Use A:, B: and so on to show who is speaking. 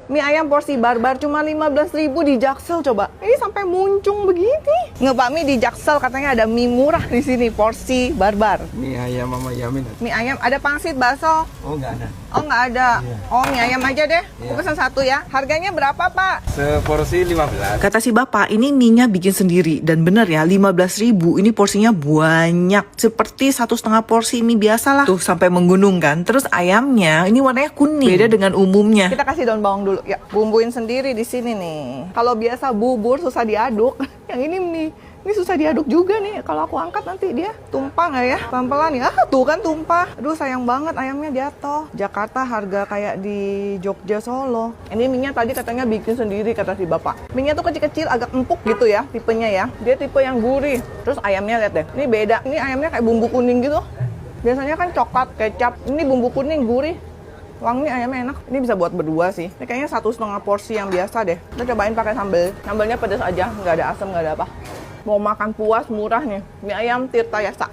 A: Mie ayam porsi barbar cuma 15.000 di Jaksel coba. Ini sampai muncung begini. Nggak bakmi di Jaksel katanya ada mie murah di sini porsi barbar.
B: Mie ayam sama yamin.
A: Mie ayam ada pangsit bakso.
B: Oh nggak ada.
A: Oh nggak ada.
B: Iya.
A: Oh mie ayam aja deh.
B: Iya.
A: Aku pesan satu ya. Harganya berapa Pak?
B: Seporsi 15.
C: Kata si bapak, ini mie-nya bikin sendiri. Dan bener ya, 15.000 ini porsinya banyak. Seperti 1,5 porsi mie biasa lah. Tuh, sampai menggunung kan. Terus ayamnya, ini warnanya kuning. Beda dengan umumnya.
A: Kita kasih daun bawang dulu. Ya, bumbuin sendiri di sini nih. Kalau biasa bubur susah diaduk. Yang ini mie. Ini susah diaduk juga nih. Kalau aku angkat nanti dia tumpah nggak ya? Pelan-pelan ya. Tuh kan tumpah. Aduh sayang banget ayamnya jatuh. Jakarta harga kayak di Jogja, Solo. Ini mie-nya tadi katanya bikin sendiri kata si bapak. Mie-nya tuh kecil-kecil agak empuk gitu ya tipenya ya. Dia tipe yang gurih. Terus ayamnya lihat deh. Ini beda. Ini ayamnya kayak bumbu kuning gitu. Biasanya kan coklat, kecap. Ini bumbu kuning gurih. Wangi ayamnya enak. Ini bisa buat berdua sih. Ini kayaknya 1,5 porsi yang biasa deh. Kita cobain pakai sambal. Sambalnya pedas aja, nggak ada asam, nggak ada apa. Mau makan puas murah nih. Mie ayam Tirta Yasa.